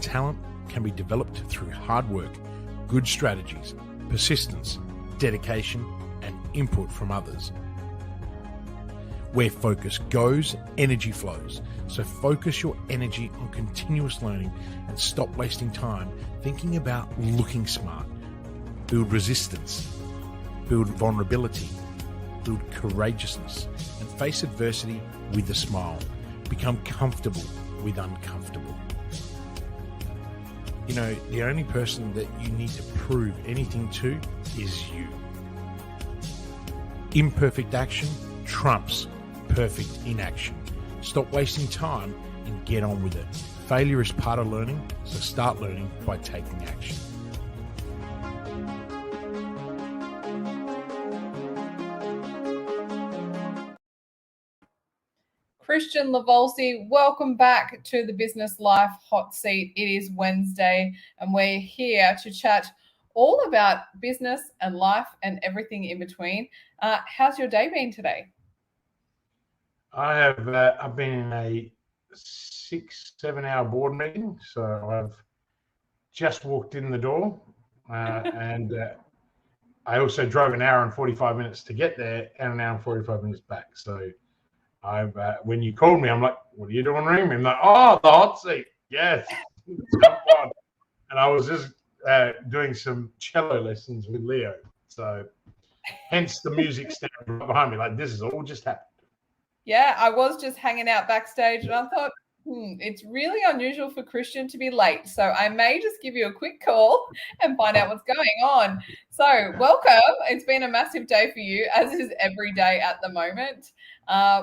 and talent can be developed through hard work, good strategies, persistence, dedication, and input from others. Where focus goes, energy flows. So focus your energy on continuous learning and stop wasting time thinking about looking smart. Build resistance, build vulnerability, build courageousness, and face adversity with a smile. Become comfortable with uncomfortable. You know, the only person that you need to prove anything to is you. Imperfect action trumps perfect inaction. Stop wasting time and get on with it. Failure is part of learning, so start learning by taking action. Kristian Livolsi, welcome back to the Business Life Hot Seat. It is Wednesday and we're here to chat all about business and life and everything in between. How's your day been today? I've been in a 6-7 hour board meeting, so I've just walked in the door, and I also drove an hour and 45 minutes to get there and an hour and 45 minutes back. So I've when you called me, I'm like, "What are you doing, ring me?" I'm like, "Oh, the hot seat, yes." And I was just doing some cello lessons with Leo, so hence the music stand behind me. Like, this is all just happened. Yeah, I was just hanging out backstage and I thought, it's really unusual for Kristian to be late. So I may just give you a quick call and find out what's going on. So welcome. It's been a massive day for you, as is every day at the moment.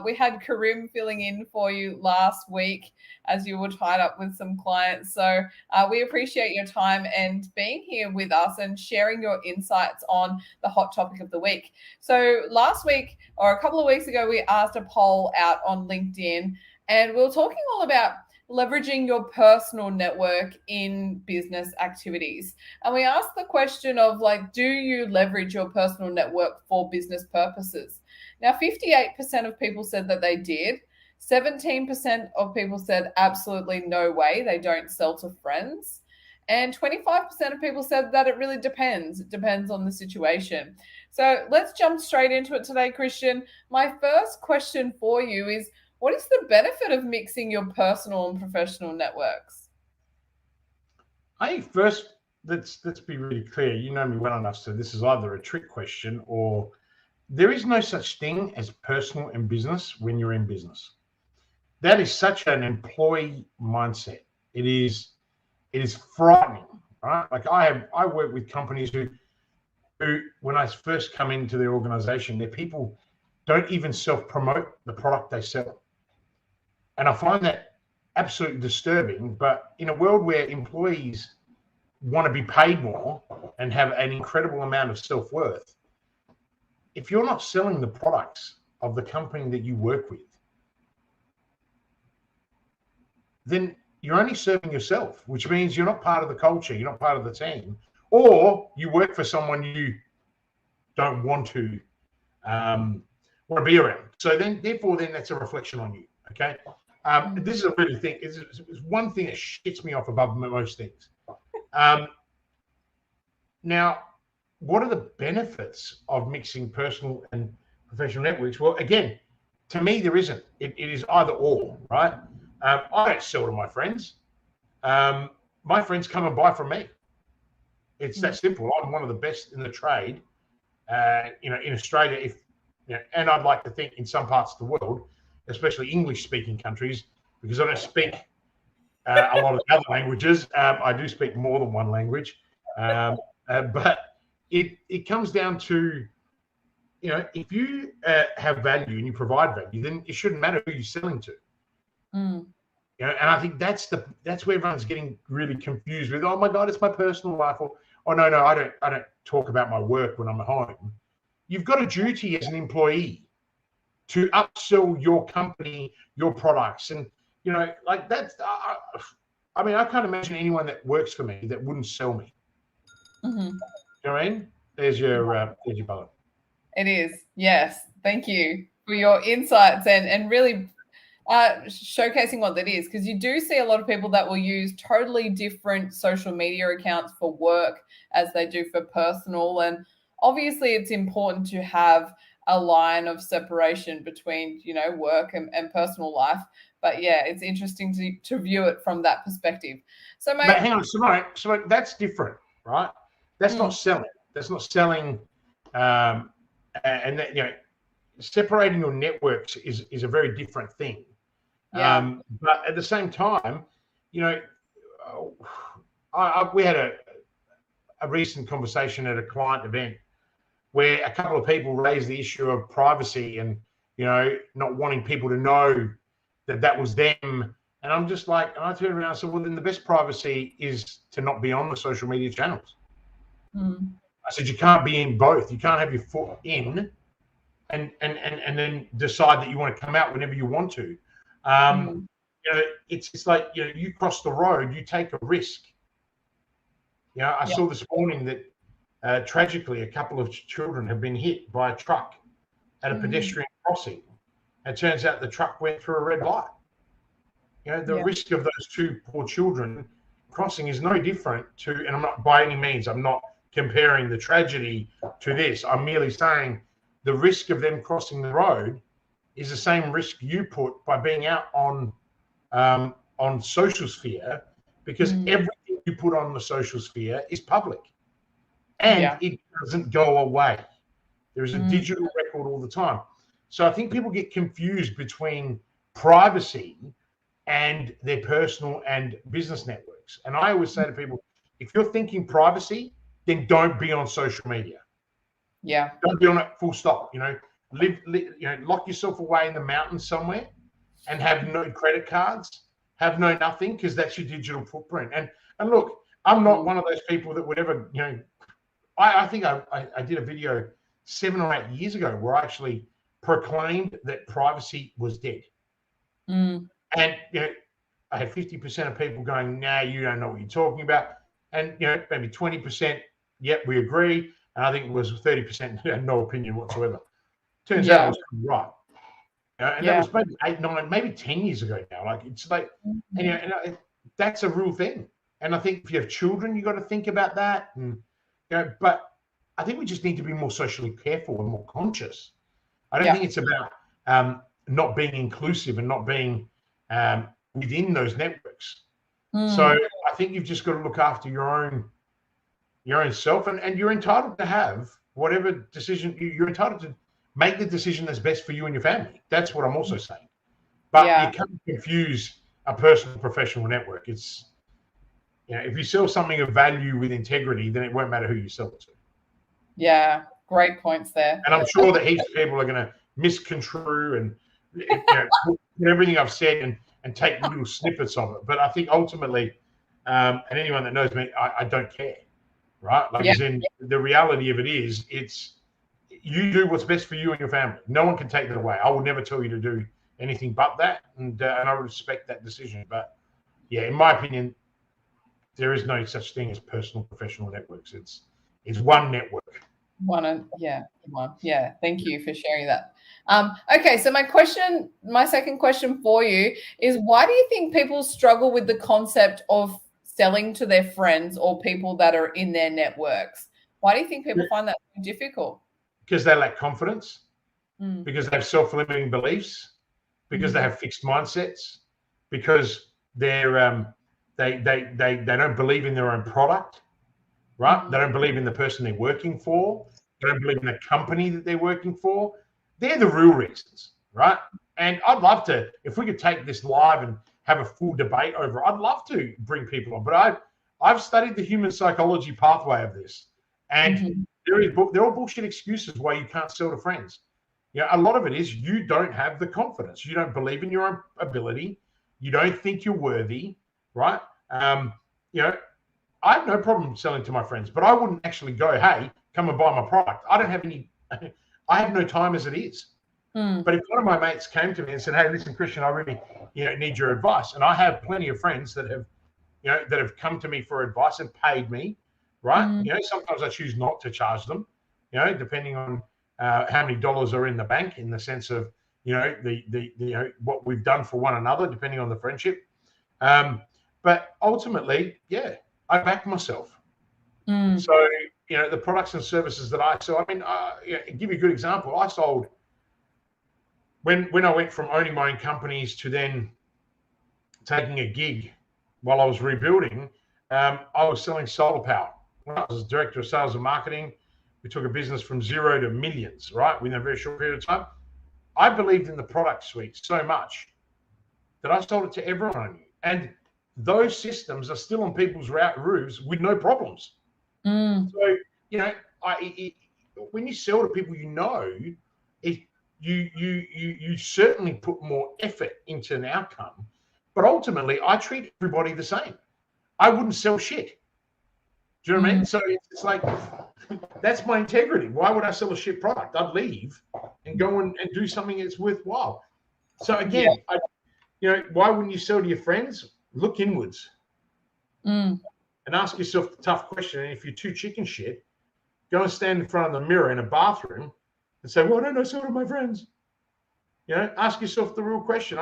We had Karim filling in for you last week as you were tied up with some clients. So we appreciate your time and being here with us and sharing your insights on the hot topic of the week. So last week, or a couple of weeks ago, we asked a poll out on LinkedIn, and we were talking all about leveraging your personal network in business activities. And we asked the question of, like, do you leverage your personal network for business purposes? Now, 58% of people said that they did. 17% of people said absolutely no way, they don't sell to friends. And 25% of people said that it really depends. It depends on the situation. So let's jump straight into it today, Kristian. My first question for you is, what is the benefit of mixing your personal and professional networks? I think first, let's be really clear. You know me well enough, so this is either a trick question or there is no such thing as personal and business when you're in business. That is such an employee mindset. It is frightening, right? Like I work with companies who when I first come into their organization, their people don't even self-promote the product they sell. And I find that absolutely disturbing. But in a world where employees want to be paid more and have an incredible amount of self-worth, if you're not selling the products of the company that you work with, then you're only serving yourself, which means you're not part of the culture, you're not part of the team, or you work for someone you don't want to be around. So therefore that's a reflection on you. Okay. This is a really thing. It's one thing that shits me off above most things. Now, what are the benefits of mixing personal and professional networks? Well, again, to me, there isn't. It is either or, right? I don't sell to my friends. My friends come and buy from me. It's that simple. I'm one of the best in the trade, in Australia, and I'd like to think in some parts of the world, especially English-speaking countries, because I don't speak a lot of other languages. I do speak more than one language, but it comes down to, if you have value and you provide value, then it shouldn't matter who you're selling to. And I think that's where everyone's getting really confused with, oh my God, it's my personal life, or oh no, I don't talk about my work when I'm at home. You've got a duty as an employee to upsell your company, your products, and like that's. I mean, I can't imagine anyone that works for me that wouldn't sell me. Mm-hmm. You know what I mean? There's your button. It is, yes. Thank you for your insights and really showcasing what that is, because you do see a lot of people that will use totally different social media accounts for work as they do for personal. And obviously it's important to have a line of separation between, work and personal life. But yeah, it's interesting to view it from that perspective. So, mate, but hang on, Simone, that's different, right? That's not selling. That's not selling. And that, separating your networks is a very different thing. Yeah. But at the same time, we had a recent conversation at a client event where a couple of people raised the issue of privacy and, not wanting people to know that was them. And I'm just like, and I turned around and said, well, then the best privacy is to not be on the social media channels. I said, you can't be in both. You can't have your foot in and then decide that you want to come out whenever you want to. It's like, you cross the road, you take a risk. I saw this morning that tragically a couple of children have been hit by a truck at a pedestrian crossing. It turns out the truck went through a red light. The risk of those two poor children crossing is no different to, and I'm not by any means, I'm not comparing the tragedy to this. I'm merely saying the risk of them crossing the road is the same risk you put by being out on social sphere, because everything you put on the social sphere is public and it doesn't go away. There is a digital record all the time. So I think people get confused between privacy and their personal and business networks. And I always say to people, if you're thinking privacy, then don't be on social media. Yeah. Don't be on it, full stop. Live, lock yourself away in the mountains somewhere and have no credit cards, have no nothing, because that's your digital footprint. And look, I'm not one of those people that would ever, I think I did a video 7 or 8 years ago where I actually proclaimed that privacy was dead. And I had 50% of people going, nah, you don't know what you're talking about. And maybe 20%, yep, we agree. And I think it was 30% had no opinion whatsoever. Turns out it was right. And that was maybe 8, 9, maybe 10 years ago now. Like, it's like, and that's a real thing. And I think if you have children, you got to think about that. And but I think we just need to be more socially careful and more conscious. I don't think it's about not being inclusive and not being within those networks. So I think you've just got to look after your own self, and you're entitled to have whatever decision you're entitled to make the decision that's best for you and your family. That's what I'm also saying. But you can't confuse a personal professional network. It's if you sell something of value with integrity, then it won't matter who you sell it to. Yeah, great points there. And I'm sure that heaps of people are going to misconstrue and everything I've said and take little snippets of it. But I think ultimately, and anyone that knows me, I don't care, right? Like, as in, the reality of it is, it's you do what's best for you and your family. No one can take that away. I will never tell you to do anything but that, and I respect that decision. But yeah, in my opinion, there is no such thing as personal professional networks. It's one network. One. Yeah. Thank you for sharing that. Okay, so my second question for you is, why do you think people struggle with the concept of selling to their friends or people that are in their networks? Why do you think people find that so difficult? Because they lack confidence, because they have self-limiting beliefs, because they have fixed mindsets, because they're they don't believe in their own product, right? They don't believe in the person they're working for. They don't believe in the company that they're working for. They're the real reasons, right? And I'd love to, if we could take this live and have a full debate over it, I'd love to bring people on. But I've studied the human psychology pathway of this, and they're all bullshit excuses why you can't sell to friends. A lot of it is you don't have the confidence. You don't believe in your own ability. You don't think you're worthy, right? I have no problem selling to my friends, but I wouldn't actually go, hey, come and buy my product. I have no time as it is. But if one of my mates came to me and said, hey, listen, Kristian, I really, need your advice. And I have plenty of friends that have come to me for advice and paid me, right? Sometimes I choose not to charge them, depending on how many dollars are in the bank, in the sense of, what we've done for one another, depending on the friendship. But ultimately, yeah, I back myself. So, the products and services that I sell, give you a good example. I sold, when I went from owning my own companies to then taking a gig while I was rebuilding, I was selling solar power. When I was director of sales and marketing, we took a business from zero to millions, right, within a very short period of time. I believed in the product suite so much that I sold it to everyone I knew. And those systems are still on people's roofs with no problems. So, when you sell to people, you certainly put more effort into an outcome. But ultimately, I treat everybody the same. I wouldn't sell shit. Do you know what I mean? So it's like, that's my integrity. Why would I sell a shit product? I'd leave and go and do something that's worthwhile. So again, why wouldn't you sell to your friends? Look inwards and ask yourself the tough question. And if you're too chicken shit, go and stand in front of the mirror in a bathroom and say, "Why don't I sell to my friends?" Ask yourself the real question.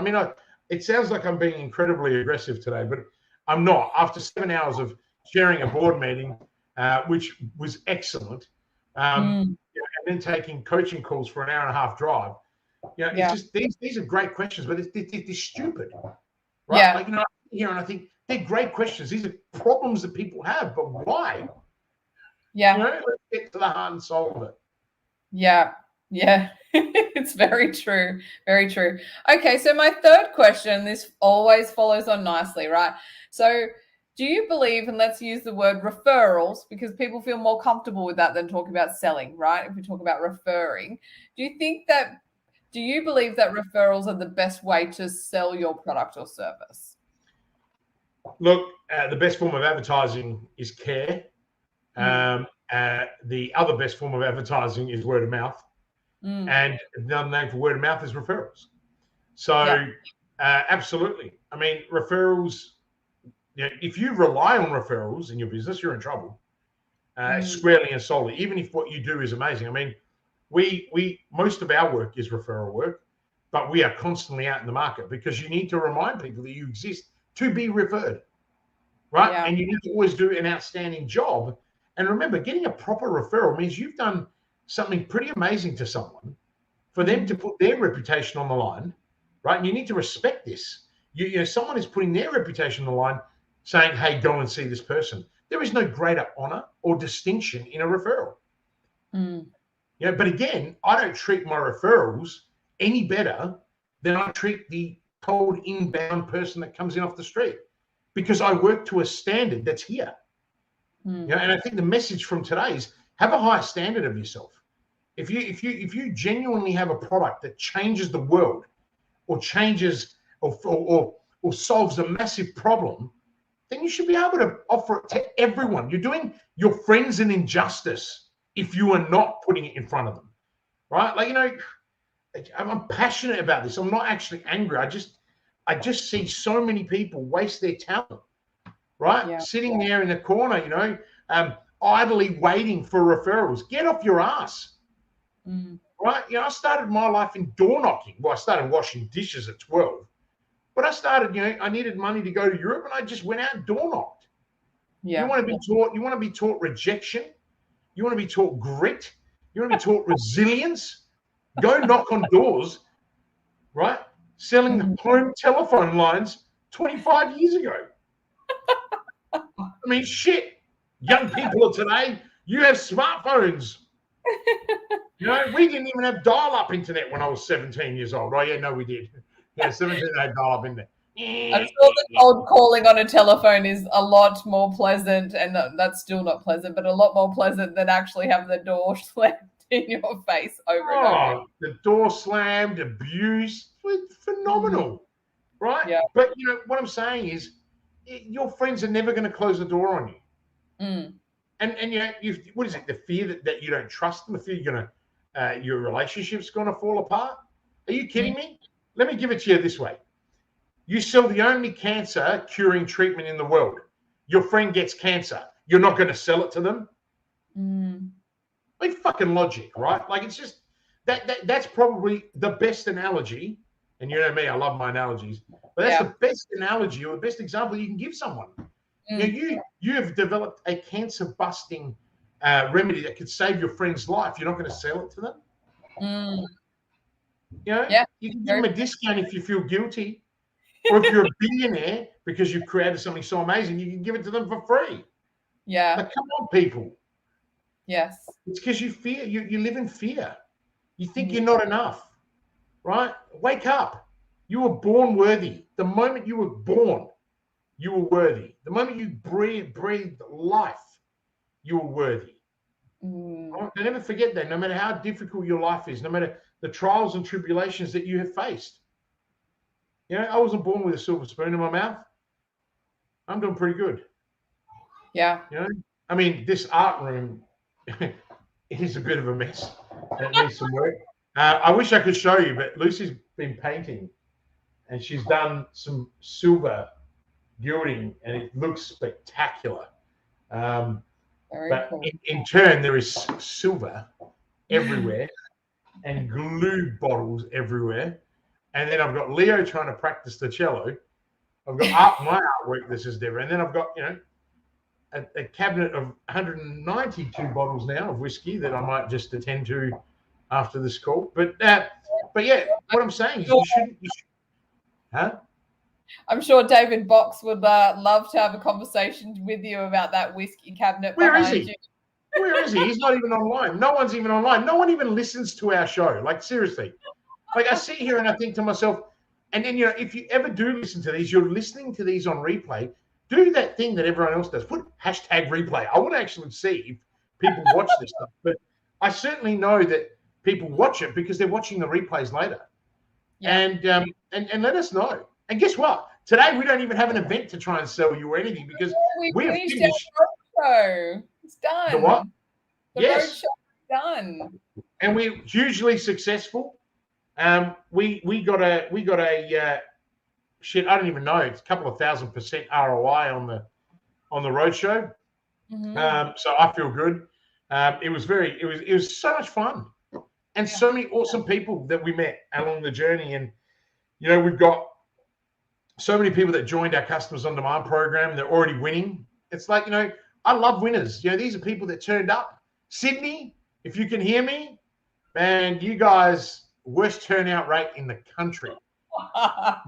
It sounds like I'm being incredibly aggressive today, but I'm not. After 7 hours of chairing a board meeting, which was excellent, and then taking coaching calls for an hour and a half drive, it's just these are great questions, but they're stupid, right? Yeah. Like, I sit here and I think they're great questions. These are problems that people have, but why? Yeah. Let's get to the heart and soul of it. Yeah. Yeah. It's very true. Very true. Okay. So my third question, this always follows on nicely, right? So do you believe, and let's use the word referrals, because people feel more comfortable with that than talking about selling, right? If we talk about referring, do you believe that referrals are the best way to sell your product or service? Look, the best form of advertising is care. The other best form of advertising is word of mouth. And another name for word of mouth is referrals. So absolutely. Referrals, if you rely on referrals in your business, you're in trouble, squarely and solely, even if what you do is amazing. We most of our work is referral work, but we are constantly out in the market because you need to remind people that you exist to be referred, right? Yeah. And you need to always do an outstanding job. And remember, getting a proper referral means you've done something pretty amazing to someone for them to put their reputation on the line, right? And you need to respect this. Someone is putting their reputation on the line saying, "Hey, go and see this person." There is no greater honor or distinction in a referral. But again, I don't treat my referrals any better than I treat the cold inbound person that comes in off the street, because I work to a standard that's here. And I think the message from today is have a high standard of yourself. If you genuinely have a product that changes the world or changes or solves a massive problem, then you should be able to offer it to everyone. You're doing your friends an injustice if you are not putting it in front of them, right? I'm passionate about this. I'm not actually angry. I just see so many people waste their talent, right? Sitting there in the corner, idly waiting for referrals. Get off your ass, right? I started my life in door knocking. Well, I started washing dishes at 12. But I started, I needed money to go to Europe, and I just went out and door knocked. You want to be taught rejection. You want to be taught grit. You want to be taught resilience. Go knock on doors, right? Selling home telephone lines 25 years ago. Shit. Young people of today, you have smartphones. We didn't even have dial-up internet when I was 17 years old. Oh, yeah, no, we did. Yeah, 17 had dial-up internet. I'm sure the cold calling on a telephone is a lot more pleasant, and that's still not pleasant, but a lot more pleasant than actually having the door slammed in your face over and over. The door slammed, abuse, phenomenal, right? Yeah. But what I'm saying is, your friends are never going to close the door on you. And what is it? The fear that you don't trust them, the fear your relationship's going to fall apart. Are you kidding me? Let me give it to you this way. You sell the only cancer curing treatment in the world. Your friend gets cancer. You're not going to sell it to them? Fucking logic, right? It's just, that's probably the best analogy. And you know me, I love my analogies. But that's the best analogy or the best example you can give someone. You have developed a cancer-busting remedy that could save your friend's life. You're not going to sell it to them. You can give them a discount if you feel guilty, or if you're a billionaire because you've created something so amazing, you can give it to them for free. Yeah. Like, come on, people. Yes. It's because you fear. You live in fear. You think you're not enough, right? Wake up. You were born worthy. The moment you were born, you were worthy. The moment you breathed life, you were worthy. Right? Don't ever forget that. No matter how difficult your life is, no matter the trials and tribulations that you have faced. I wasn't born with a silver spoon in my mouth. I'm doing pretty good. Yeah. I mean, this art room is a bit of a mess. It needs some work. I wish I could show you, but Lucy's been painting, and she's done some silver gilding, and it looks spectacular. But cool. in turn, there is silver everywhere and glue bottles everywhere. And then I've got Leo trying to practice the cello. I've got my artwork this is there. And then I've got, a cabinet of 192 bottles now of whiskey that I might just attend to after this call. But yeah, what I'm saying is you shouldn't. Huh? I'm sure David Box would love to have a conversation with you about that whiskey cabinet. Where is he? Where is he? He's not even online. No one's even online. No one even listens to our show. Like, seriously. Like, I sit here and I think to myself, and then, if you ever do listen to these, you're listening to these on replay, do that thing that everyone else does. Put #replay. I want to actually see if people watch this stuff. But I certainly know that people watch it because they're watching the replays later. Yeah. And let us know. And guess what? Today, we don't even have an event to try and sell you or anything because we have finished. Roadshow. It's done. The what? Roadshow is done. And we're hugely successful. We got a shit. I don't even know. It's a couple of 1,000% ROI on the roadshow. So I feel good. It was so much fun, and so many awesome people that we met along the journey. And we've got so many people that joined our Customers on Demand program. They're already winning. It's like, I love winners. These are people that turned up. Sydney, if you can hear me, man, you guys, worst turnout rate in the country.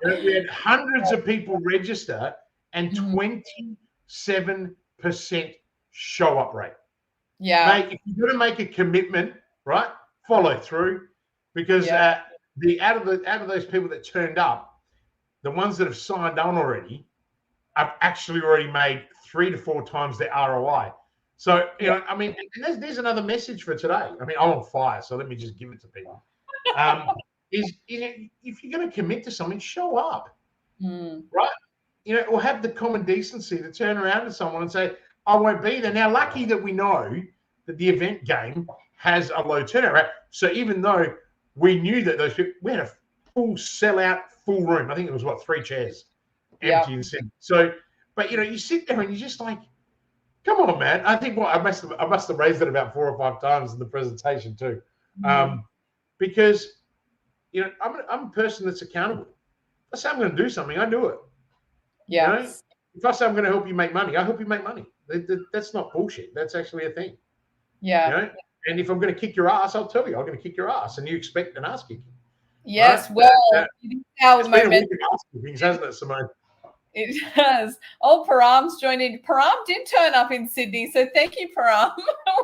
We had hundreds of people register and 27% show up rate. Yeah. Mate, if you're going to make a commitment, right, follow through, because out of those people that turned up, the ones that have signed on already have actually already made 3 to 4 times their ROI. So, I mean, and there's another message for today. I mean, I'm on fire, so let me just give it to people. If you're going to commit to something, show up, right? Or have the common decency to turn around to someone and say, I won't be there. Now, lucky that we know that the event game has a low turnout rate. So even though we knew that those people, we had a full sellout, full room. I think it was 3 chairs empty and sitting. So, but you sit there and you're just like, come on, man. I think I must have raised it about 4 or 5 times in the presentation too. Because I'm a person that's accountable. If I say I'm going to do something, I do it. Yeah. If I say I'm going to help you make money, I help you make money. That's not bullshit. That's actually a thing. Yeah. And if I'm going to kick your ass, I'll tell you I'm going to kick your ass, and you expect an ass kicking. Yes. Right? Well, it's been a week of ass kickings, hasn't it, Simone? It has. Param's joined in. Param did turn up in Sydney, so thank you, Param.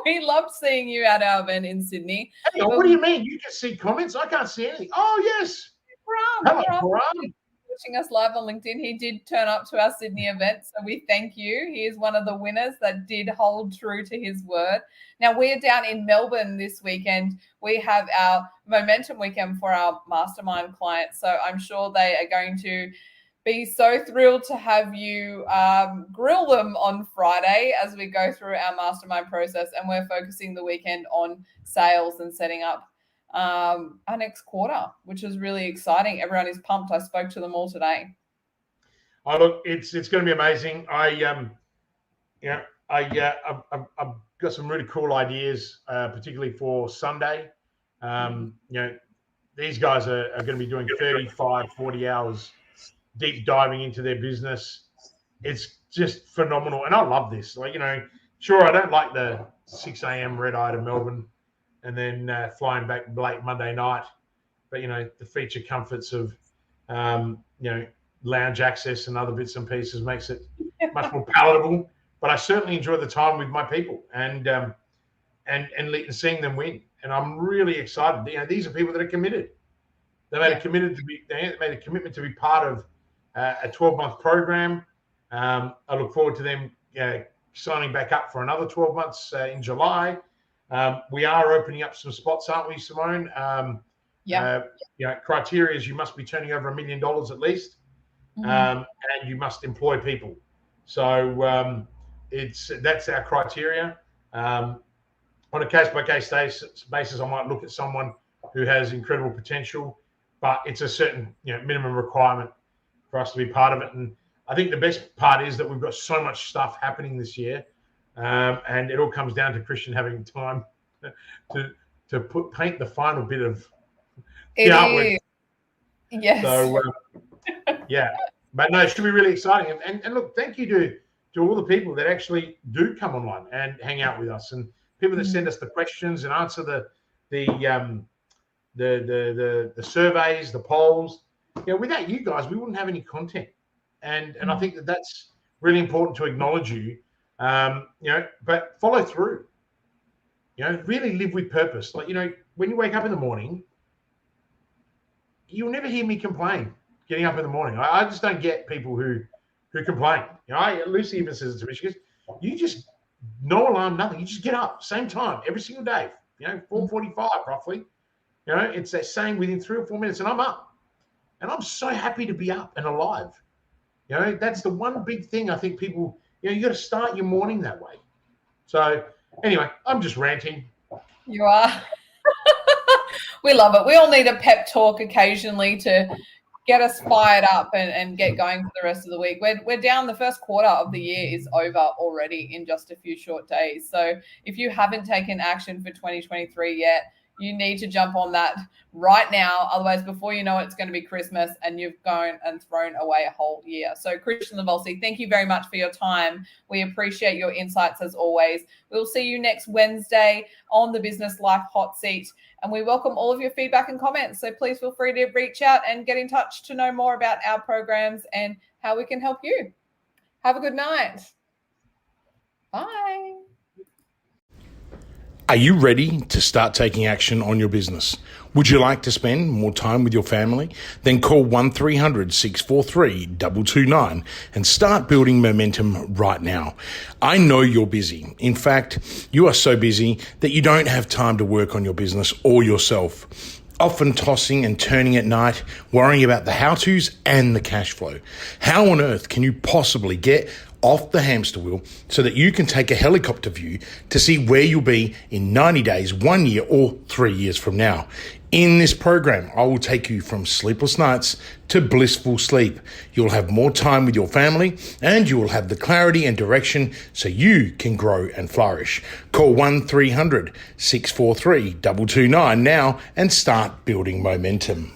We loved seeing you at our event in Sydney. Hey, what do you mean? You can see comments? I can't see anything. Oh, yes. Param. Hello, Param. Watching us live on LinkedIn. He did turn up to our Sydney event, so we thank you. He is one of the winners that did hold true to his word. Now, we're down in Melbourne this weekend. We have our Momentum Weekend for our mastermind clients, so I'm sure they are going to be so thrilled to have you grill them on Friday as we go through our mastermind process, and we're focusing the weekend on sales and setting up our next quarter, which is really exciting. Everyone is pumped. I spoke to them all today. Oh, look, it's going to be amazing. I've got some really cool ideas, particularly for Sunday. These guys are going to be doing 35, 40 hours deep diving into their business. It's just phenomenal. And I love this. Sure, I don't like the 6 a.m. red eye to Melbourne and then flying back late Monday night. But, the feature comforts of, lounge access and other bits and pieces makes it much more palatable. But I certainly enjoy the time with my people and seeing them win. And I'm really excited. These are people that are committed. They made a commitment to be part of a 12-month program. I look forward to them signing back up for another 12 months in July. We are opening up some spots, aren't we, Simone? Criteria is you must be turning over $1 million at least, and you must employ people. So that's our criteria. On a case-by-case basis, I might look at someone who has incredible potential, but it's a certain minimum requirement for us to be part of it. And I think the best part is that we've got so much stuff happening this year, and it all comes down to Kristian having time to paint the final bit of the artwork. Yes. So but no, it should be really exciting. And look, thank you to all the people that actually do come online and hang out with us, and people that send us the questions and answer the surveys, the polls. Without you guys, we wouldn't have any content. And I think that's really important to acknowledge you. But follow through. Really live with purpose. When you wake up in the morning, you'll never hear me complain getting up in the morning. I just don't get people who complain. Lucy even says it to me. She goes, "You just no alarm, nothing. You just get up, same time, every single day. 4:45 roughly. It's that saying within 3 or 4 minutes, and I'm up, and I'm so happy to be up and alive. That's the one big thing I think people. You got to start your morning that way. So anyway, I'm just ranting. You are. We love it. We all need a pep talk occasionally to get us fired up and get going for the rest of the week. We're down. The first quarter of the year is over already in just a few short days. So if you haven't taken action for 2023 yet, you need to jump on that right now. Otherwise, before you know it, it's going to be Christmas and you've gone and thrown away a whole year. So Kristian Livolsi, thank you very much for your time. We appreciate your insights as always. We'll see you next Wednesday on the Business Life Hot Seat. And we welcome all of your feedback and comments. So please feel free to reach out and get in touch to know more about our programs and how we can help you. Have a good night. Bye. Are you ready to start taking action on your business? Would you like to spend more time with your family? Then call 1300-643-229 and start building momentum right now. I know you're busy. In fact, you are so busy that you don't have time to work on your business or yourself. Often tossing and turning at night, worrying about the how-tos and the cash flow. How on earth can you possibly get off the hamster wheel so that you can take a helicopter view to see where you'll be in 90 days, 1 year, or 3 years from now? In this program, I will take you from sleepless nights to blissful sleep. You'll have more time with your family and you will have the clarity and direction so you can grow and flourish. Call 1300-643-229 now and start building momentum.